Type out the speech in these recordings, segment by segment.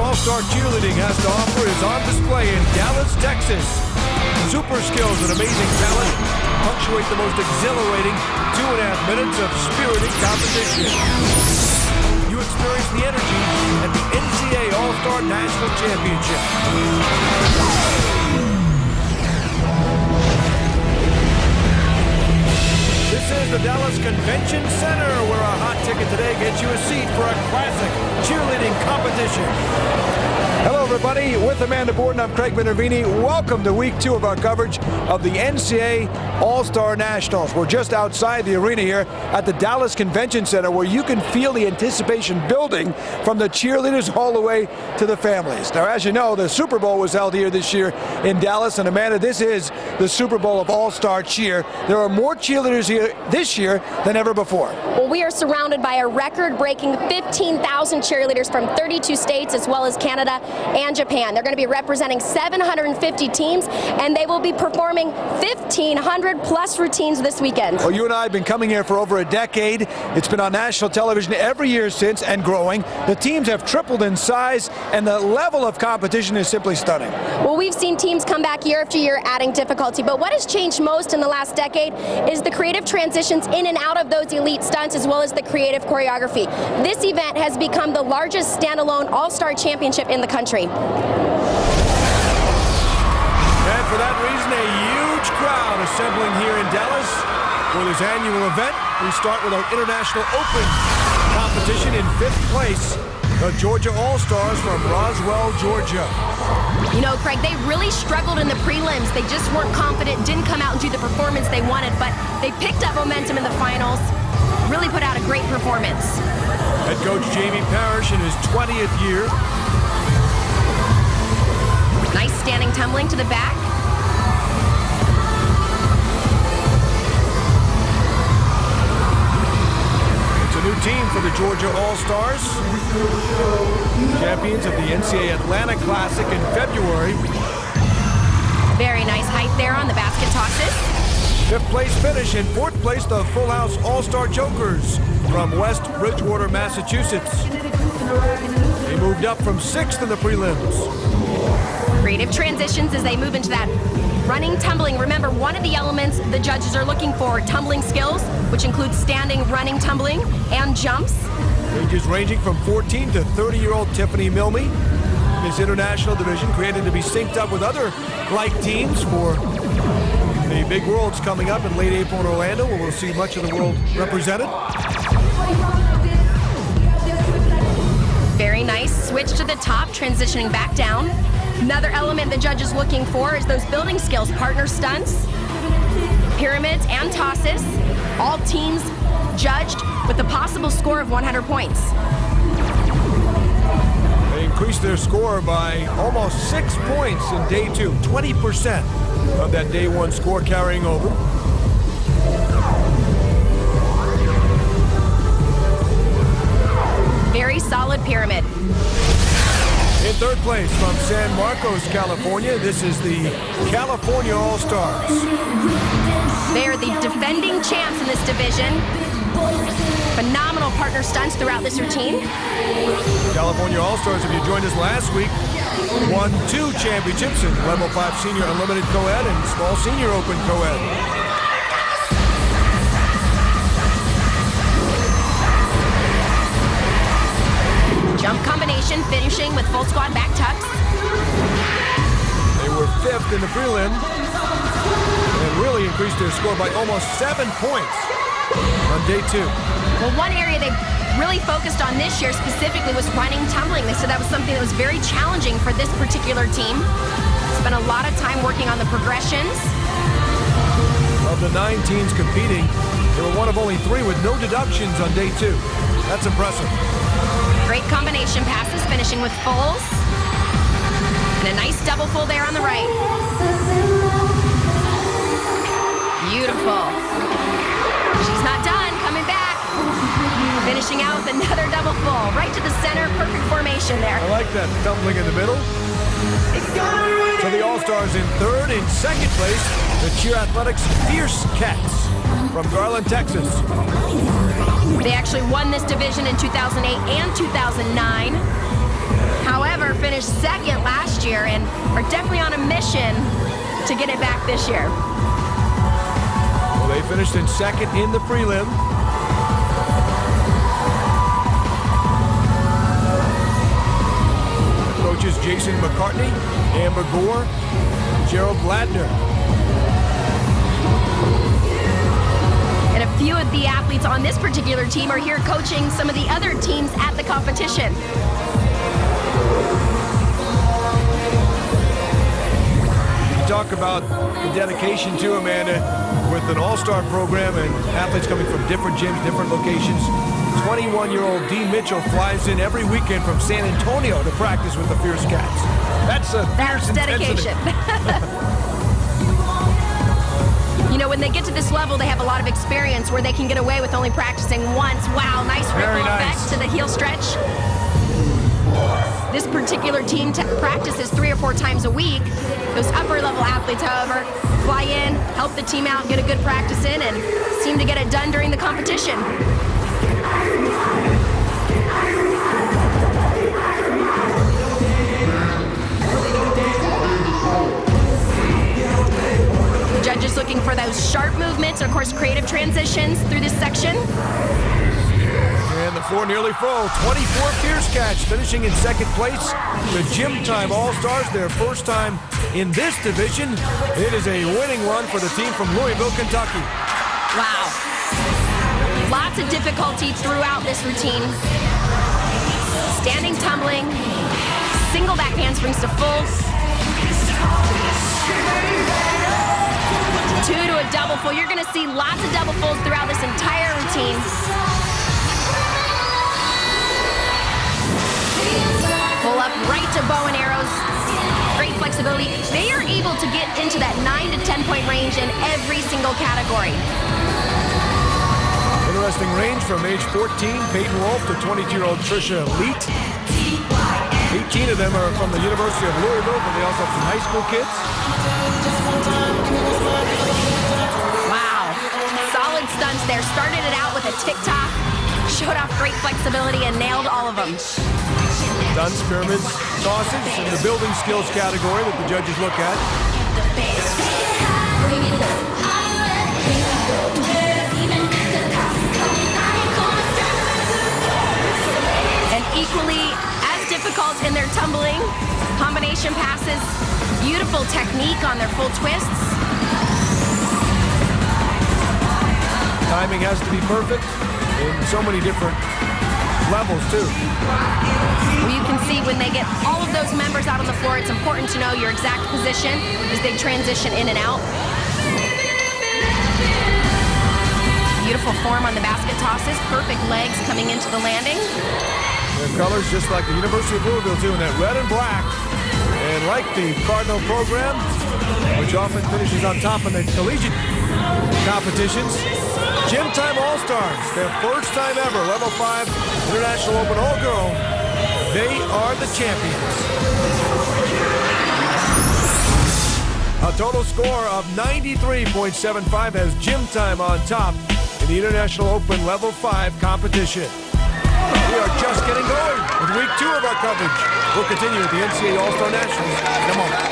all-star cheerleading has to offer is on display in Dallas, Texas. Super skills and amazing talent punctuate the most exhilarating 2.5 minutes of spirited competition. You experience the energy at the NCAA All-Star National Championship. This is the Dallas Convention Center, where a hot ticket today gets you a seat for a classic cheerleading competition. Hello, everybody. With Amanda Borden, I'm Craig Minervini. Welcome to week 2 of our coverage of the NCAA All-Star Nationals. We're just outside the arena here at the Dallas Convention Center, where you can feel the anticipation building from the cheerleaders all the way to the families. Now, as you know, the Super Bowl was held here this year in Dallas, and Amanda, this is the Super Bowl of All-Star Cheer. There are more cheerleaders here this year than ever before. Well, we are surrounded by a record-breaking 15,000 cheerleaders from 32 states, as well as Canada and Japan. They're going to be representing 750 teams, and they will be performing 1,500 plus routines this weekend. Well, you and I have been coming here for over a decade. It's been on national television every year since, and growing. The teams have tripled in size, and the level of competition is simply stunning. Well, we've seen teams come back year after year, adding difficulty, but what has changed most in the last decade is the creative transitions in and out of those elite stunts, as well as the creative choreography. This event has become the largest standalone all-star championship in the country. And for that reason, a huge crowd assembling here in Dallas for this annual event. We start with our International Open competition. In 5th place, the Georgia All-Stars from Roswell, Georgia. You know, Craig, they really struggled in the prelims. They just weren't confident, didn't come out and do the performance they wanted, but they picked up momentum in the finals, really put out a great performance. Head coach Jamie Parrish in his 20th year. Nice standing tumbling to the back. It's a new team for the Georgia All-Stars. Champions of the NCAA Atlanta Classic in February. Very nice height there on the basket tosses. 5th place finish. In 4th place, the Full House All-Star Jokers from West Bridgewater, Massachusetts. They moved up from 6th in the prelims. Creative transitions as they move into that running, tumbling. Remember, one of the elements the judges are looking for, tumbling skills, which includes standing, running, tumbling, and jumps. Ages ranging from 14 to 30-year-old Tiffany Milme. This international division created to be synced up with other like teams for the big worlds coming up in late April in Orlando, where we'll see much of the world represented. Very nice switch to the top, transitioning back down. Another element the judge is looking for is those building skills, partner stunts, pyramids, and tosses. All teams judged with a possible score of 100 points. They increased their score by almost 6 points in day 2, 20% of that day 1 score carrying over. Very solid pyramid. In 3rd place from San Marcos, California, this is the California All-Stars. They are the defending champs in this division. Phenomenal partner stunts throughout this routine. California All-Stars, if you joined us last week, won 2 championships in Level 5 Senior Unlimited Co-Ed and Small Senior Open Co-Ed. Jump combination, finishing with full squat back tucks. They were 5th in the prelim and really increased their score by almost 7 points on day 2. Well, one area they really focused on this year specifically was running, tumbling. They said that was something that was very challenging for this particular team. Spent a lot of time working on the progressions. Of the 9 teams competing, they were one of only 3 with no deductions on day 2. That's impressive. Great combination passes, finishing with fulls. And a nice double full there on the right. Beautiful. She's not done, coming back. Finishing out with another double full, right to the center, perfect formation there. I like that, tumbling in the middle. So the All-Stars in 3rd. In 2nd place, the Cheer Athletics Fierce Cats from Garland, Texas. They actually won this division in 2008 and 2009. However, finished second last year and are definitely on a mission to get it back this year. Well, they finished in second in the prelim. Coaches Jason McCartney, Amber Gore, Gerald Gladner. And a few of the athletes on this particular team are here coaching some of the other teams at the competition. You talk about the dedication to Amanda with an all-star program and athletes coming from different gyms, different locations. 21-year-old Dean Mitchell flies in every weekend from San Antonio to practice with the Fierce Cats. That's a fierce dedication. You know, when they get to this level, they have a lot of experience where they can get away with only practicing once. Wow, nice ripple effect to the heel stretch. This particular team practices 3 or 4 times a week. Those upper-level athletes, however, fly in, help the team out, get a good practice in, and seem to get it done during the competition. The judges looking for those sharp movements, and of course, creative transitions through this section. And the floor nearly full. 24 Fierce Cats finishing in second place. The Gym Time All-Stars, their first time in this division. It is a winning run for the team from Louisville, Kentucky. Wow. Lots of difficulty throughout this routine. Standing, tumbling, single back handsprings to full. 2 to a double full. You're going to see lots of double fulls throughout this entire routine. Pull up right to bow and arrows. Great flexibility. They are able to get into that 9 to 10 point range in every single category. Interesting range from age 14, Peyton Wolf, to 22-year-old Trisha Leet. 18 of them are from the University of Louisville, but they also have some high school kids. Wow. Solid stunts there. Started it out with a tick-tock, showed off great flexibility, and nailed all of them. Stunts, pyramids, tosses in the building skills category that the judges look at. And equally as difficult in their tumbling, combination passes, beautiful technique on their full twists. Timing has to be perfect in so many different levels, too. Well, you can see when they get all of those members out on the floor, it's important to know your exact position as they transition in and out. Beautiful form on the basket tosses, perfect legs coming into the landing. Their colors just like the University of Louisville, too, in that red and black. And like the Cardinal program, which often finishes on top in the collegiate competitions, Gym Time All-Stars, their first time ever, Level 5 International Open All-Girl. They are the champions. A total score of 93.75 has Gym Time on top in the International Open Level 5 competition. We are just getting going with week 2 of our coverage. We'll continue with the NCAA All-Star Nationals in a moment.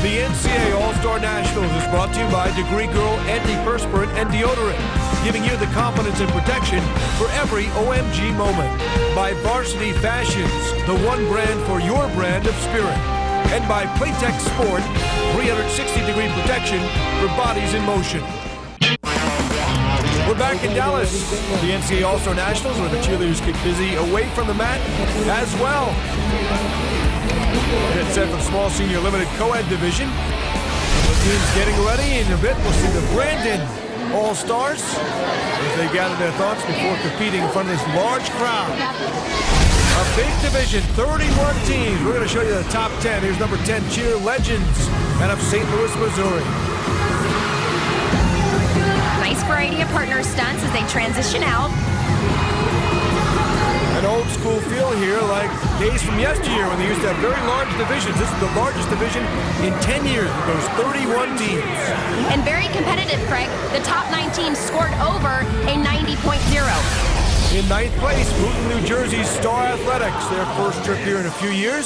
The NCAA All-Star Nationals is brought to you by Degree Girl Antiperspirant and Deodorant, giving you the confidence and protection for every OMG moment. By Varsity Fashions, the one brand for your brand of spirit. And by Playtex Sport, 360-degree protection for bodies in motion. We're back in Dallas, the NCAA All-Star Nationals, where the cheerleaders get busy away from the mat as well. Get set for the small senior limited co-ed division. The team's getting ready. In a bit, we'll see the Brandon All-Stars as they gather their thoughts before competing in front of this large crowd. A big division, 31 teams. We're going to show you the top 10. Here's number 10, Cheer Legends, out of St. Louis, Missouri. Nice variety of partner stunts as they transition out. An old school feel here, like days from yesteryear when they used to have very large divisions. This is the largest division in 10 years with those 31 teams. And very competitive, Craig. The top 9 teams scored over a 90.0. In 9th place, Newton, New Jersey's Star Athletics, their first trip here in a few years.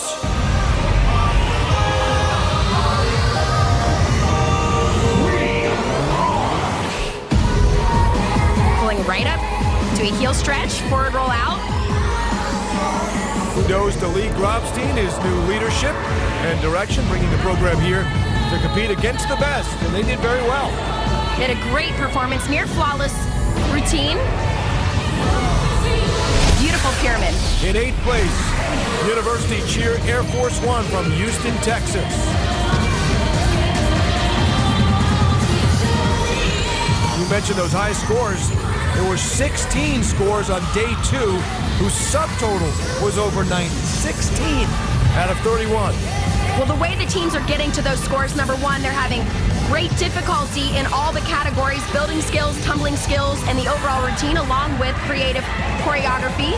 Pulling right up to a heel stretch, forward roll out. Kudos to Lee Grobstein, his new leadership and direction, bringing the program here to compete against the best, and they did very well. Did a great performance, near flawless routine. Beautiful pyramid. In 8th place, University Cheer Air Force One from Houston, Texas. You mentioned those high scores. There were 16 scores on day 2 whose subtotal was over 90. 16 out of 31. Well, the way the teams are getting to those scores, number one, they're having great difficulty in all the categories, building skills, tumbling skills, and the overall routine, along with creative choreography.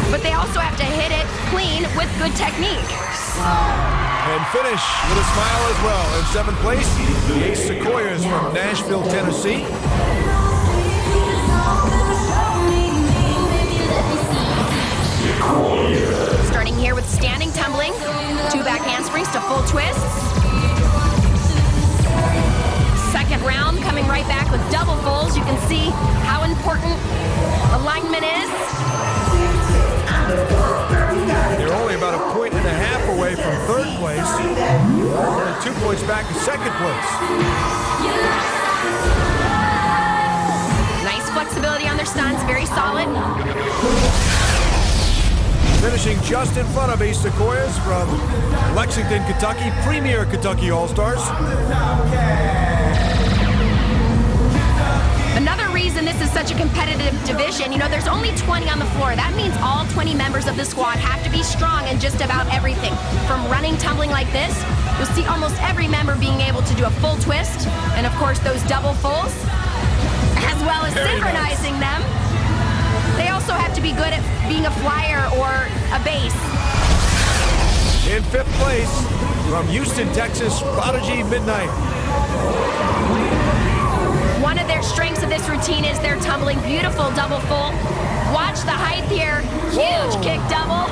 But they also have to hit it clean with good technique. And finish with a smile as well. In 7th place, the Ace Sequoias from Nashville, Tennessee. Starting here with standing tumbling, 2 back handsprings to full twists. Second round coming right back with double fulls. You can see how important alignment is. They're only about a point and a half away from 3rd place. Only 2 points back to 2nd place. Nice flexibility on their stunts, very solid. Finishing just in front of Ace Sequoias from Lexington, Kentucky, premier Kentucky All-Stars. Another reason this is such a competitive division, you know, there's only 20 on the floor. That means all 20 members of the squad have to be strong in just about everything. From running, tumbling like this, you'll see almost every member being able to do a full twist, and of course those double fulls, as well as synchronizing them. They also have to be good at being a flyer or a base. In 5th place, from Houston, Texas, Prodigy Midnight. One of their strengths of this routine is their tumbling. Beautiful double full. Watch the height here. Huge kick double.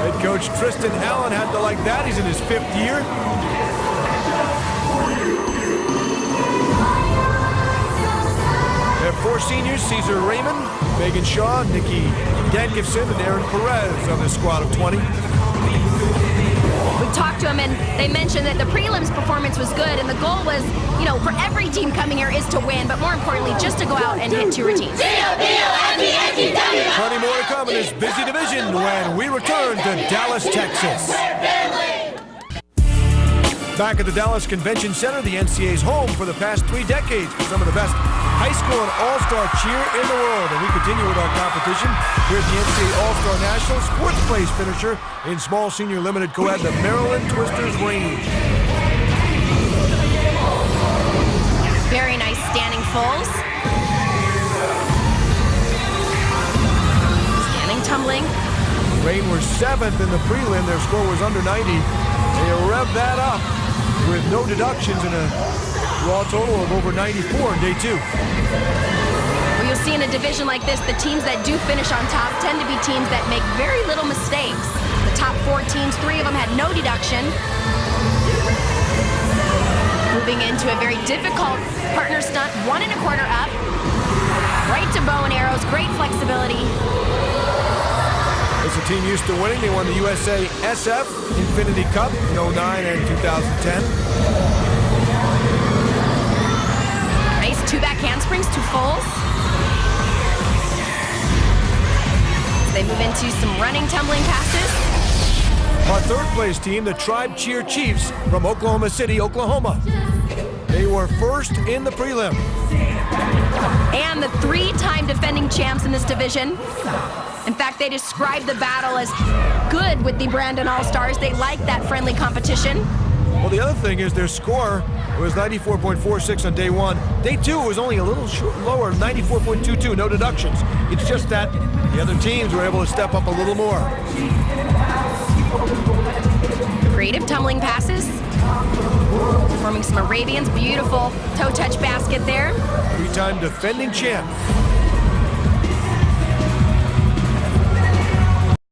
Head coach Tristan Allen had to like that. He's in his 5th year. They have 4 seniors, Caesar Raymond, Megan Shaw, Nikki Gangifson, and Aaron Perez on this squad of 20. We talked to them, and they mentioned that the prelims performance was good, and the goal was, you know, for every team coming here is to win, but more importantly, just to go out and hit 2 routines. Plenty more to come in this busy division when we return to Dallas, Texas. Back at the Dallas Convention Center, the NCAA's home for the past 3 decades for some of the best high school and all-star cheer in the world. And we continue with our competition here at the NCAA All-Star Nationals. 4th place finisher in small senior limited co-ed, the Maryland Twisters Range. Very nice standing fulls. Standing tumbling. Rain were 7th in the prelim. Their score was under 90. They revved that up with no deductions in a raw total of over 94 in day 2. Well, you'll see in a division like this, the teams that do finish on top tend to be teams that make very little mistakes. The top 4 teams, 3 of them had no deduction. Moving into a very difficult partner stunt, 1 1/4 up. Right to bow and arrows, great flexibility. It's a team used to winning. They won the USA SF Infinity Cup in 09 and 2010. Nice 2 back handsprings, 2 fulls. They move into some running, tumbling passes. Our 3rd place team, the Tribe Cheer Chiefs from Oklahoma City, Oklahoma. They were 1st in the prelim. And the 3-time defending champs in this division. In fact, they described the battle as good with the Brandon All-Stars. They like that friendly competition. Well, the other thing is their score was 94.46 on day 1. Day 2 was only a little lower, 94.22, no deductions. It's just that the other teams were able to step up a little more. Creative tumbling passes. Performing some Arabians. Beautiful toe touch basket there. 3-time defending champ